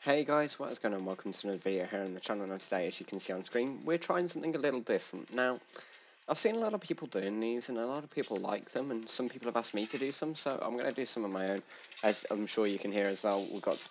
Hey guys, what is going on? Welcome to another video here on the channel, and today, as you can see on screen, we're trying something a little different. Now, I've seen a lot of people doing these, and a lot of people like them, and some people have asked me to do some, so I'm going to do some of my own. As I'm sure you can hear as well, we've got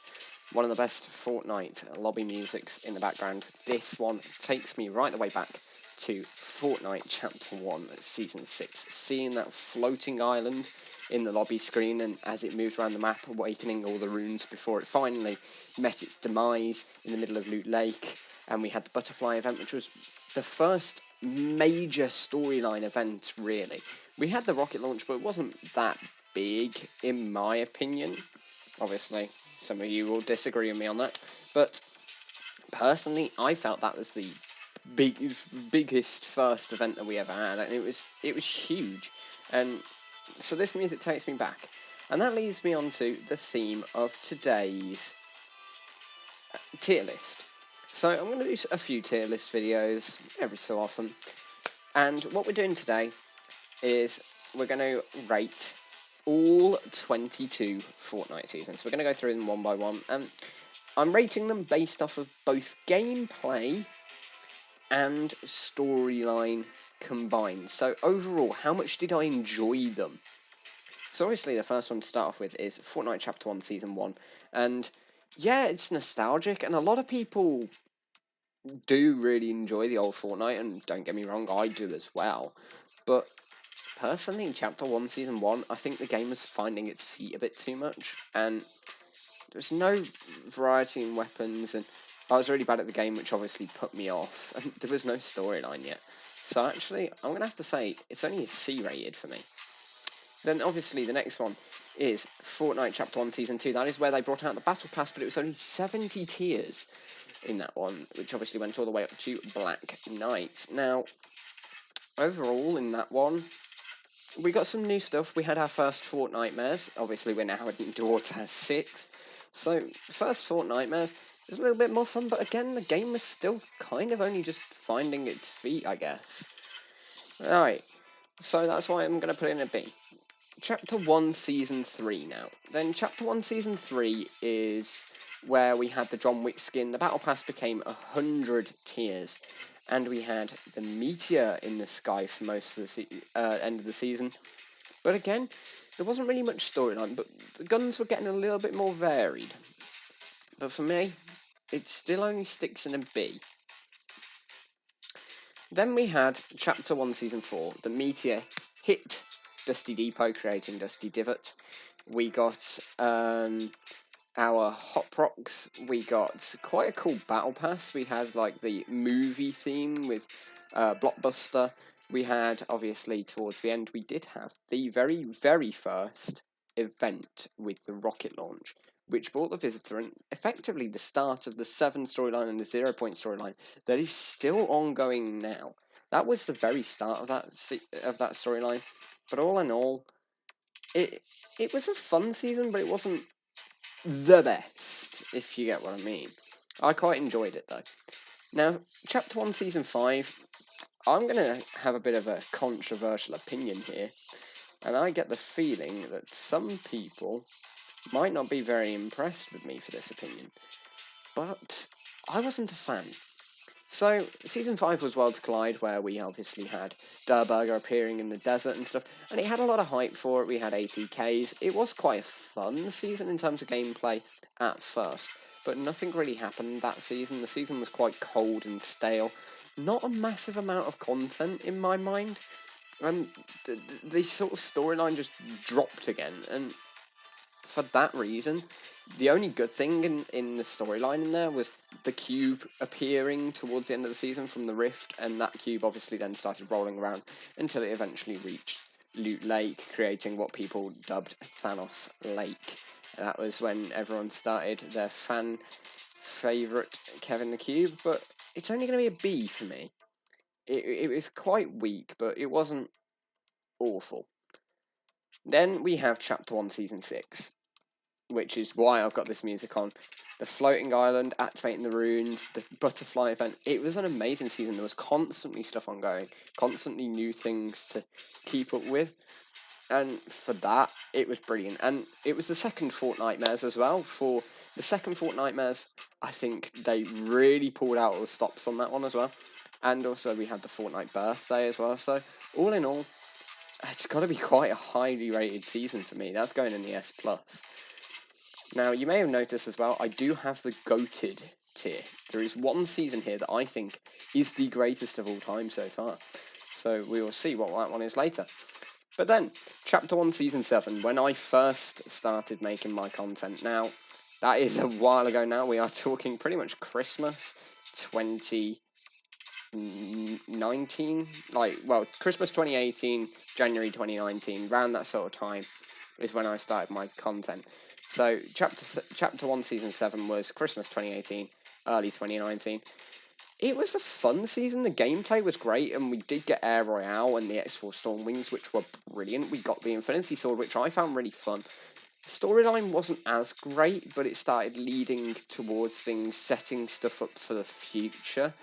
one of the best Fortnite lobby musics in the background. This one takes me right the way back to Fortnite Chapter 1, Season 6, seeing that floating island in the lobby screen, and as it moved around the map, awakening all the runes before it finally met its demise in the middle of Loot Lake. And we had the butterfly event, which was the first major storyline event, really. We had the rocket launch, but it wasn't that big, in my opinion. Obviously, some of you will disagree with me on that, but personally, I felt that was the biggest first event that we ever had, and it was huge. And so this music takes me back, and that leads me on to the theme of today's tier list. So I'm going to do a few tier list videos every so often, and what we're doing today is we're going to rate all 22 Fortnite seasons. We're going to go through them one by one, and I'm rating them based off of both gameplay and storyline combined. So overall, how much did I enjoy them? So obviously the first one to start off with is Fortnite Chapter 1 Season 1, and yeah, it's nostalgic, and a lot of people do really enjoy the old Fortnite, and don't get me wrong, I do as well. But personally, Chapter 1 Season 1, I think the game was finding its feet a bit too much, and there's no variety in weapons, and I was really bad at the game, which obviously put me off, and there was no storyline yet. So actually, I'm going to have to say, it's only a C rated for me. Then obviously the next one is Fortnite Chapter 1 Season 2. That is where they brought out the Battle Pass, but it was only 70 tiers in that one, which obviously went all the way up to Black Knight. Now, overall in that one, we got some new stuff. We had our first Fortnitemares. Obviously, we're now heading towards our 6th. So, first Fortnitemares is a little bit more fun, but again, the game was still kind of only just finding its feet, I guess. Alright, so that's why I'm going to put in a B. Chapter 1 Season 3 now. Then Chapter 1 Season 3 is where we had the John Wick skin. The Battle Pass became 100 tiers, and we had the meteor in the sky for most of the end of the season. But again, there wasn't really much storyline, but the guns were getting a little bit more varied. But for me, it still only sticks in a B. Then we had Chapter 1 Season 4. The meteor hit Dusty Depot, creating Dusty Divot. We got our Hot Procs. We got quite a cool Battle Pass. We had like the movie theme with Blockbuster. We had, obviously, towards the end, we did have the very, very first event with the rocket launch, which brought the visitor and effectively the start of the 7 storyline and the 0 Point storyline that is still ongoing now. That was the very start of that storyline, but all in all, it was a fun season, but it wasn't the best, if you get what I mean. I quite enjoyed it though. Now, Chapter 1 Season 5, I'm going to have a bit of a controversial opinion here, and I get the feeling that some people might not be very impressed with me for this opinion, but I wasn't a fan. So, Season 5 was Worlds Collide, where we obviously had Durburger appearing in the desert and stuff, and it had a lot of hype for it. We had ATKs. It was quite a fun season in terms of gameplay at first, but nothing really happened that season. The season was quite cold and stale. Not a massive amount of content in my mind, and the sort of storyline just dropped again, and for that reason, the only good thing in the storyline in there was the cube appearing towards the end of the season from the rift, and that cube obviously then started rolling around until it eventually reached Loot Lake, creating what people dubbed Thanos Lake. That was when everyone started their fan favourite Kevin the Cube, but it's only going to be a B for me. It was quite weak, but it wasn't awful. Then we have Chapter 1 Season 6, which is why I've got this music on. The floating island, activating the runes, the butterfly event. It was an amazing season. There was constantly stuff ongoing, constantly new things to keep up with. And for that, it was brilliant. And it was the second Fortnitemares as well for The second Fortnitemares, I think they really pulled out all the stops on that one as well. And also we had the Fortnite birthday as well. So all in all, it's got to be quite a highly rated season for me. That's going in the S+. Now, you may have noticed as well, I do have the GOATed tier. There is one season here that I think is the greatest of all time so far. So we will see what that one is later. But then, Chapter 1, Season 7, when I first started making my content. Now, that is a while ago now. We are talking pretty much Christmas 2019. Christmas 2018, January 2019, around that sort of time is when I started my content. So, Chapter 1, Season 7 was Christmas 2018, early 2019. It was a fun season. The gameplay was great, and we did get Air Royale and the X4 Stormwings, which were brilliant. We got the Infinity Sword, which I found really fun. The storyline wasn't as great, but it started leading towards things, setting stuff up for the future.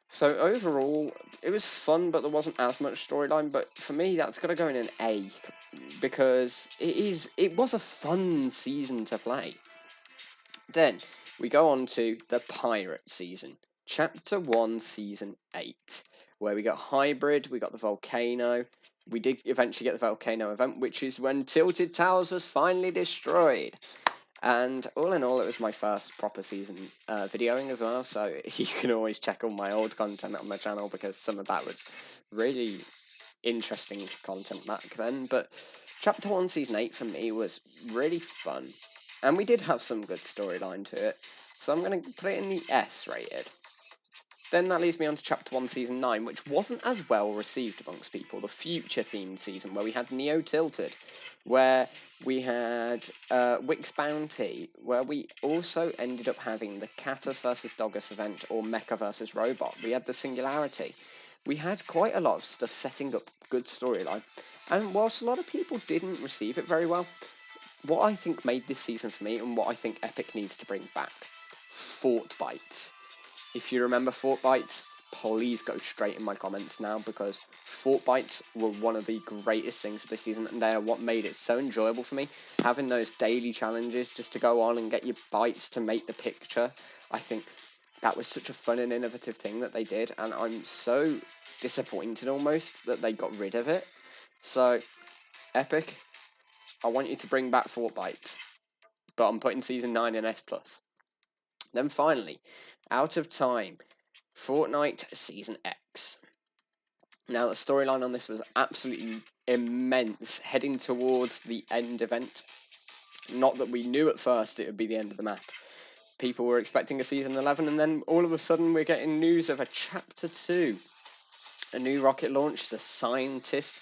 So overall, it was fun, but there wasn't as much storyline. But for me, that's got to go in an A, because it was a fun season to play. Then we go on to the Pirate season. Chapter 1, Season 8, where we got Hybrid, we got the Volcano. We did eventually get the Volcano event, which is when Tilted Towers was finally destroyed. And all in all, it was my first proper season videoing as well, so you can always check all my old content on my channel, because some of that was really interesting content back then. But Chapter 1, Season 8 for me was really fun, and we did have some good storyline to it, so I'm going to put it in the S rated. Then that leads me on to Chapter 1, Season 9, which wasn't as well received amongst people. The future-themed season, where we had Neo Tilted, where we had Wix Bounty, where we also ended up having the Catus vs Dogus event, or Mecha vs Robot. We had the Singularity. We had quite a lot of stuff setting up good storyline, and whilst a lot of people didn't receive it very well, what I think made this season for me, and what I think Epic needs to bring back, Fortbites. If you remember Fortbites, please go straight in my comments now, because Fortbites were one of the greatest things of this season, and they are what made it so enjoyable for me. Having those daily challenges just to go on and get your bites to make the picture, I think that was such a fun and innovative thing that they did, and I'm so disappointed almost that they got rid of it. So, Epic, I want you to bring back Fortbites, but I'm putting Season 9 in S+. Then finally, Out of Time, Fortnite Season X. Now, the storyline on this was absolutely immense, heading towards the end event. Not that we knew at first it would be the end of the map. People were expecting a Season 11, and then all of a sudden we're getting news of a Chapter 2. A new rocket launch, the Scientist,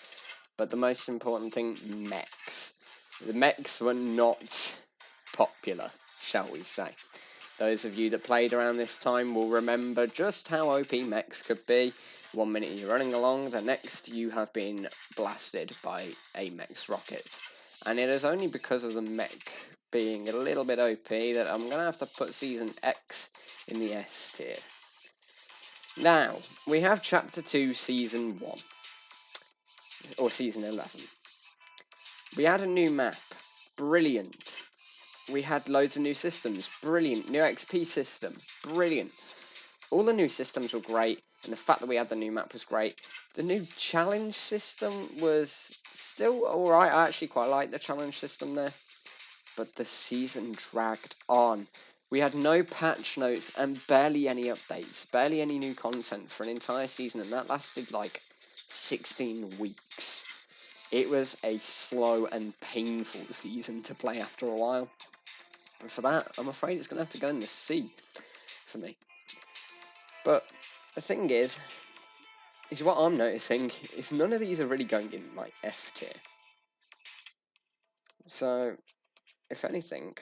but the most important thing, mechs. The mechs were not popular, shall we say. Those of you that played around this time will remember just how OP mechs could be. 1 minute you're running along, the next you have been blasted by a mech's rocket. And it is only because of the mech being a little bit OP that I'm going to have to put Season X in the S tier. Now, we have Chapter 2, Season 1. Or Season 11. We had a new map. Brilliant. We had loads of new systems, brilliant. New XP system, brilliant. All the new systems were great, and the fact that we had the new map was great. The new challenge system was still alright. I actually quite like the challenge system there, but the season dragged on. We had no patch notes and barely any updates, barely any new content for an entire season, and that lasted like 16 weeks. It was a slow and painful season to play after a while. And for that, I'm afraid it's going to have to go in the C for me. But the thing is what I'm noticing is none of these are really going in my F tier. So, if anything,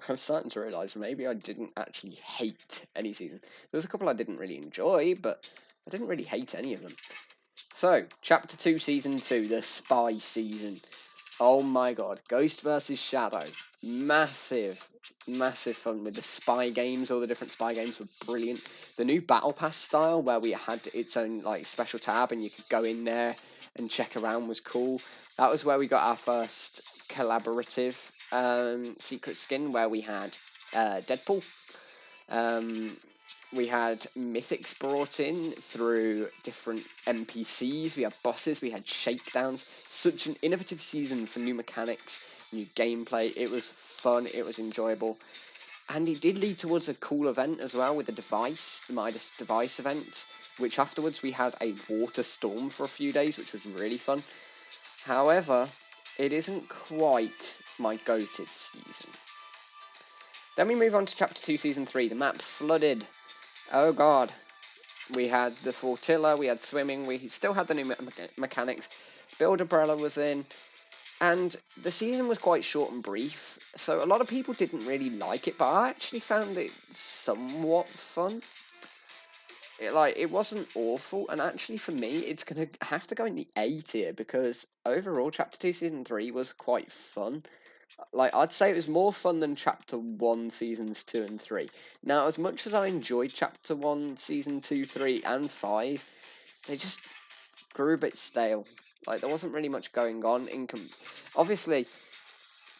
I'm starting to realise maybe I didn't actually hate any season. There was a couple I didn't really enjoy, but I didn't really hate any of them. So, Chapter 2, Season 2, the Spy Season. Oh my god, Ghost vs Shadow. Massive fun with the spy games. All the different spy games were brilliant. The new Battle Pass style, where we had its own like special tab and you could go in there and check around, was cool. That was where we got our first collaborative secret skin where we had Deadpool. We had mythics brought in through different NPCs. We had bosses. We had shakedowns. Such an innovative season for new mechanics, new gameplay. It was fun. It was enjoyable. And it did lead towards a cool event as well with the device, the Midas device event, which afterwards we had a water storm for a few days, which was really fun. However, it isn't quite my goated season. Then we move on to Chapter 2, Season 3. The map flooded. Oh god. We had the Fortilla, we had swimming, we still had the new mechanics. Build Umbrella was in. And the season was quite short and brief, so a lot of people didn't really like it, but I actually found it somewhat fun. It wasn't awful, and actually for me, it's going to have to go in the A tier, because overall, Chapter 2 Season 3 was quite fun. I'd say it was more fun than Chapter 1 Seasons 2 and 3. Now, as much as I enjoyed Chapter 1, Season 2, 3, and 5, they just grew a bit stale. There wasn't really much going on. Obviously,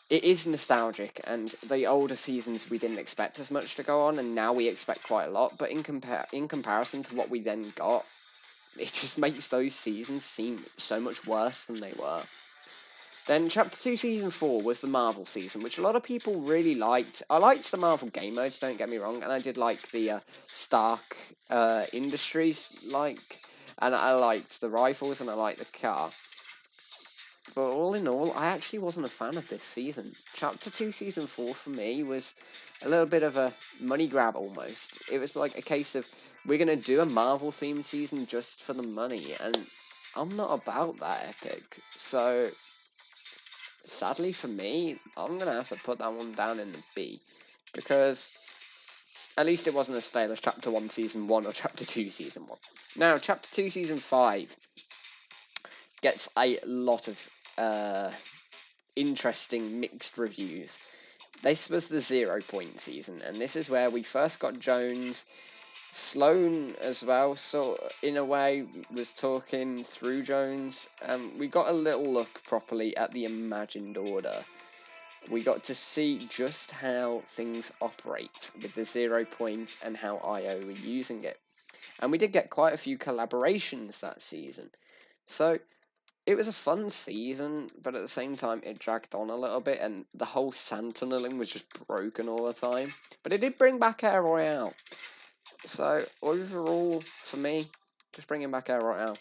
it is nostalgic, and the older seasons we didn't expect as much to go on, and now we expect quite a lot. But in comparison to what we then got, it just makes those seasons seem so much worse than they were. Then Chapter 2 Season 4 was the Marvel season, which a lot of people really liked. I liked the Marvel game modes, don't get me wrong, and I did like the Stark Industries, and I liked the rifles, and I liked the car. But all in all, I actually wasn't a fan of this season. Chapter 2 Season 4 for me was a little bit of a money grab almost. It was like a case of, we're going to do a Marvel themed season just for the money, and I'm not about that epic. So sadly for me, I'm going to have to put that one down in the B, because at least it wasn't as stale as Chapter 1 Season 1 or Chapter 2 Season 1. Now, Chapter 2 Season 5 gets a lot of interesting mixed reviews. This was the 0 point season, and this is where we first got Jones. Sloan as well, so in a way was talking through Jones. We got a little look properly at the Imagined Order. We got to see just how things operate with the 0 point and how IO were using it. And we did get quite a few collaborations that season. So it was a fun season, but at the same time it dragged on a little bit, and the whole Sentineling was just broken all the time. But it did bring back Air Royale. So overall, for me, just bringing back Air Royale,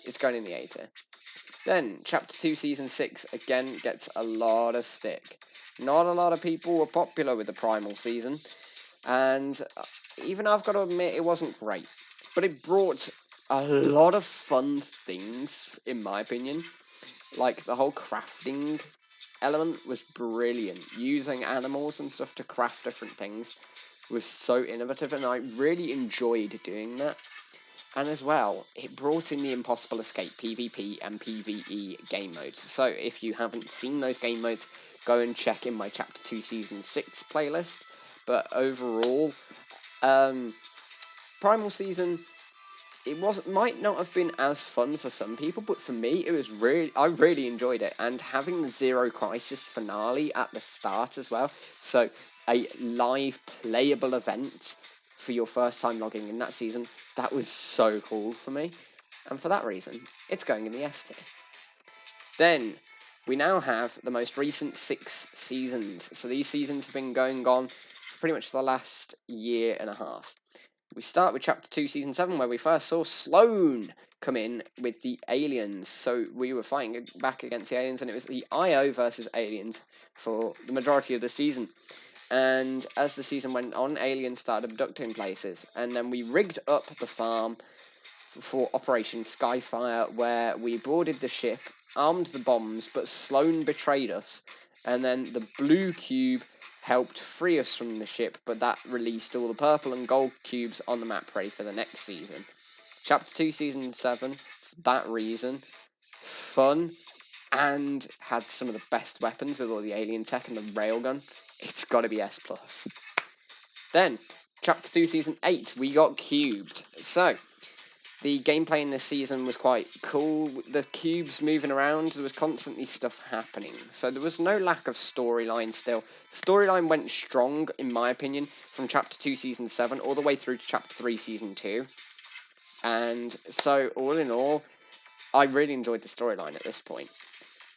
it's going in the A tier. Then, Chapter 2 Season 6, again, gets a lot of stick. Not a lot of people were popular with the Primal season, and even I've got to admit, it wasn't great. But it brought a lot of fun things, in my opinion. Like, the whole crafting element was brilliant. Using animals and stuff to craft different things was so innovative, and I really enjoyed doing that. And as well, it brought in the Impossible Escape PvP and PvE game modes. So if you haven't seen those game modes, go and check in my Chapter 2 Season 6 playlist. But overall, Primal Season, might not have been as fun for some people, but for me, I really enjoyed it. And having the Zero Crisis finale at the start as well, so a live playable event for your first time logging in that season, that was so cool for me. And for that reason, it's going in the S tier. Then, we now have the most recent 6 seasons. So these seasons have been going on for pretty much the last year and a half. We start with Chapter 2, Season 7, where we first saw Sloan come in with the aliens. So we were fighting back against the aliens, and it was the IO versus aliens for the majority of the season. And as the season went on, aliens started abducting places. And then we rigged up the farm for Operation Skyfire, where we boarded the ship, armed the bombs, but Sloan betrayed us. And then the blue cube helped free us from the ship, but that released all the purple and gold cubes on the map ready for the next season. Chapter 2, Season 7, for that reason, fun, and had some of the best weapons with all the alien tech and the railgun. It's got to be S+. Then, Chapter 2, Season 8, we got cubed. So, The gameplay in this season was quite cool. The cubes moving around, there was constantly stuff happening. So there was no lack of storyline still. Storyline went strong, in my opinion, from Chapter 2 Season 7 all the way through to Chapter 3 Season 2. And so, all in all, I really enjoyed the storyline at this point.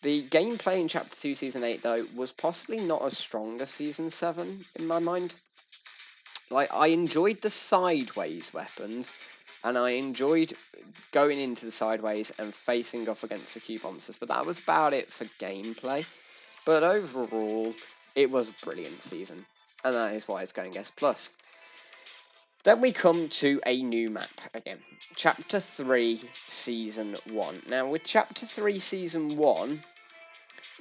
The gameplay in Chapter 2 Season 8, though, was possibly not as strong as Season 7, in my mind. Like, I enjoyed the sideways weapons, and I enjoyed going into the sideways and facing off against the cube monsters, but that was about it for gameplay. But overall, it was a brilliant season, and that is why it's going S+. Then we come to a new map again. Chapter 3, Season 1. Now, with Chapter 3, Season 1,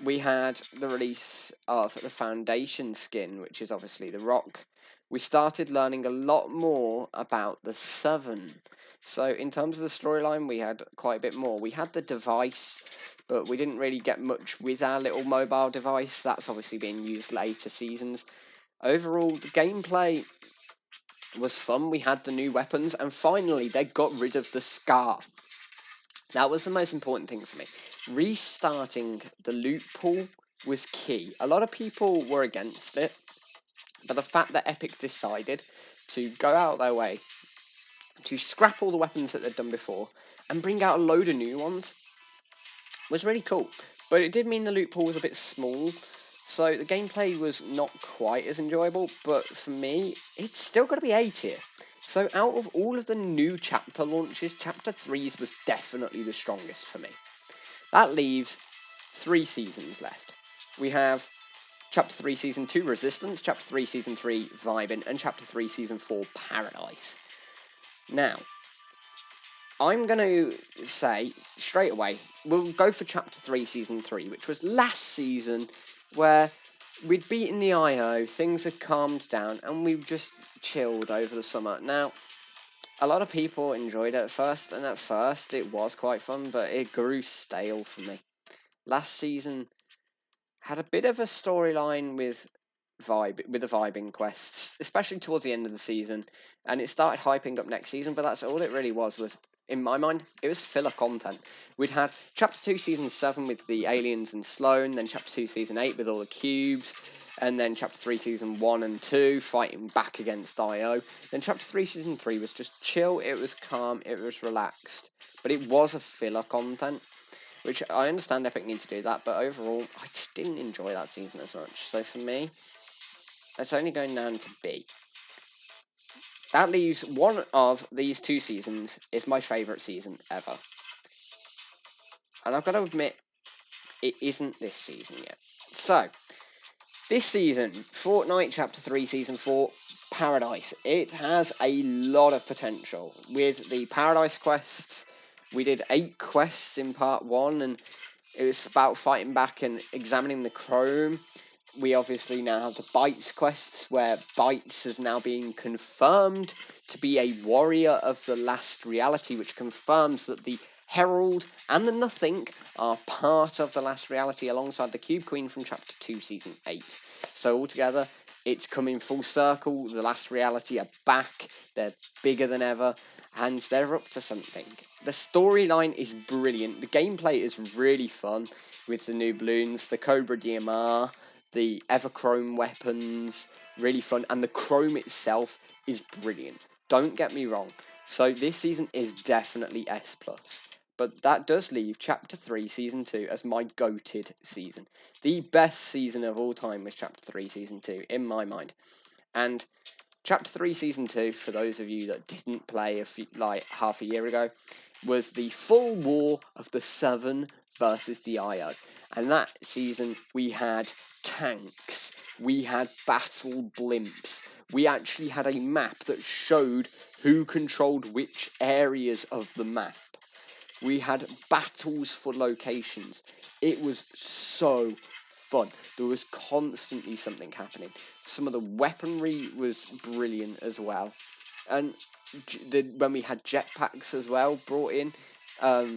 we had the release of the Foundation skin, which is obviously the rock. We started learning a lot more about the 7. So in terms of the storyline, we had quite a bit more. We had the device, but we didn't really get much with our little mobile device. That's obviously being used later seasons. Overall, the gameplay was fun. We had the new weapons, and finally they got rid of the scar. That was the most important thing for me. Restarting the loot pool was key. A lot of people were against it, but the fact that Epic decided to go out their way to scrap all the weapons that they'd done before and bring out a load of new ones was really cool. But it did mean the loot pool was a bit small, so the gameplay was not quite as enjoyable, but for me, it's still got to be A tier. So out of all of the new chapter launches, Chapter 3's was definitely the strongest for me. That leaves 3 seasons left. We have Chapter 3 Season 2 Resistance, Chapter 3 Season 3 Vibin', and Chapter 3 Season 4 Paradise. Now, I'm going to say straight away, we'll go for Chapter 3 Season 3, which was last season, where we'd beaten the IO, things had calmed down, and we just chilled over the summer. Now, a lot of people enjoyed it at first, and at first it was quite fun, but it grew stale for me. Last season had a bit of a storyline with the vibing quests, especially towards the end of the season, and it started hyping up next season, but that's all it really was in my mind, it was filler content. We'd had Chapter 2 Season 7 with the aliens and Sloane, then Chapter 2 Season 8 with all the cubes, and then Chapter 3 Season 1 and 2 fighting back against IO. Then Chapter 3 Season 3 was just chill, it was calm, it was relaxed, but it was a filler content, which I understand Epic need to do that, but overall, I just didn't enjoy that season as much. So for me, it's only going down to B. That leaves one of these 2 seasons is my favourite season ever. And I've got to admit, it isn't this season yet. So, this season, Fortnite Chapter 3 Season 4, Paradise. It has a lot of potential. With the Paradise quests, we did 8 quests in Part 1, and it was about fighting back and examining the Chrome. We obviously now have the Bites quests, where Bites has now been confirmed to be a warrior of the last reality, which confirms that the Herald and the Nothing are part of the last reality alongside the Cube Queen from Chapter 2 Season 8. So altogether, it's coming full circle. The last reality are back. They're bigger than ever, and they're up to something. The storyline is brilliant. The gameplay is really fun with the new balloons, the Cobra DMR, the Everchrome weapons, really fun, and the Chrome itself is brilliant. Don't get me wrong. So this season is definitely S+. But that does leave Chapter 3 Season 2 as my goated season. The best season of all time was Chapter 3 Season 2, in my mind. And Chapter 3 Season 2, for those of you that didn't play half a year ago, was the full war of the 7 versus the IO. And that season, we had tanks, we had battle blimps, we actually had a map that showed who controlled which areas of the map. We had battles for locations. It was so fun. There was constantly something happening. Some of the weaponry was brilliant as well. And when we had jetpacks as well brought in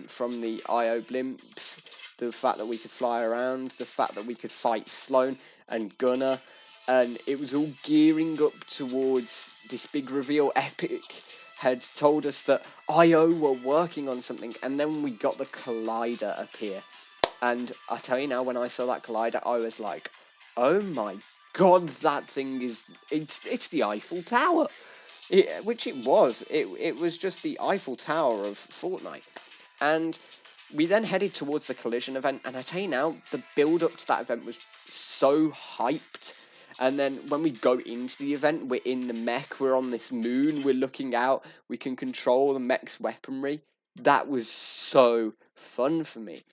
from the IO blimps, the fact that we could fly around, the fact that we could fight Sloane and Gunner, and it was all gearing up towards this big reveal. Epic had told us that IO were working on something, and then we got the collider appear. And I tell you now, when I saw that collider, I was like, oh my god, that thing is, it's the Eiffel Tower. Which it was. It was just the Eiffel Tower of Fortnite. And we then headed towards the collision event, and I tell you now, the build up to that event was so hyped. And then when we go into the event, we're in the mech, we're on this moon, we're looking out, we can control the mech's weaponry. That was so fun for me.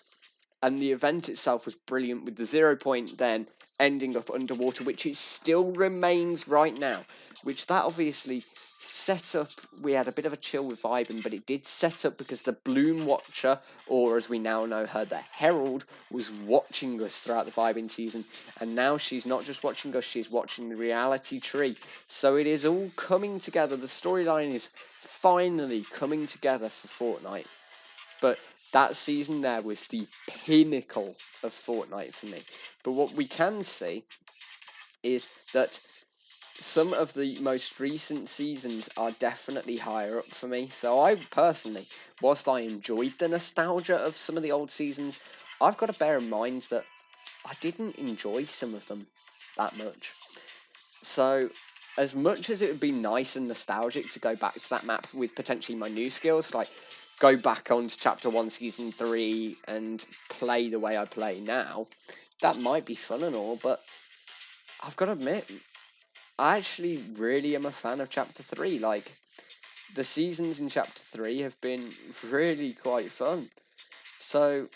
And the event itself was brilliant, with the 0 point then ending up underwater, which it still remains right now, which that obviously set up. We had a bit of a chill with vibing, but it did set up because the Bloom Watcher, or as we now know her, the Herald, was watching us throughout the vibing season, and now she's not just watching us, she's watching the reality tree. So it is all coming together. The storyline is finally coming together for Fortnite. But that season there was the pinnacle of Fortnite for me. But what we can see is that some of the most recent seasons are definitely higher up for me. So I personally, whilst I enjoyed the nostalgia of some of the old seasons, I've got to bear in mind that I didn't enjoy some of them that much. So as much as it would be nice and nostalgic to go back to that map with potentially my new skills, like go back onto Chapter 1 Season 3 and play the way I play now, that might be fun and all, but I've got to admit, I actually really am a fan of Chapter 3. Like, the seasons in Chapter 3 have been really quite fun. So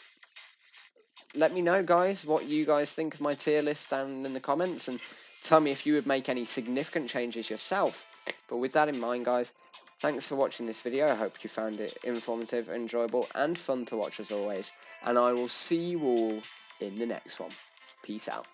let me know, guys, what you guys think of my tier list down in the comments, and tell me if you would make any significant changes yourself. But with that in mind, guys, thanks for watching this video. I hope you found it informative, enjoyable, and fun to watch as always. And I will see you all in the next one. Peace out.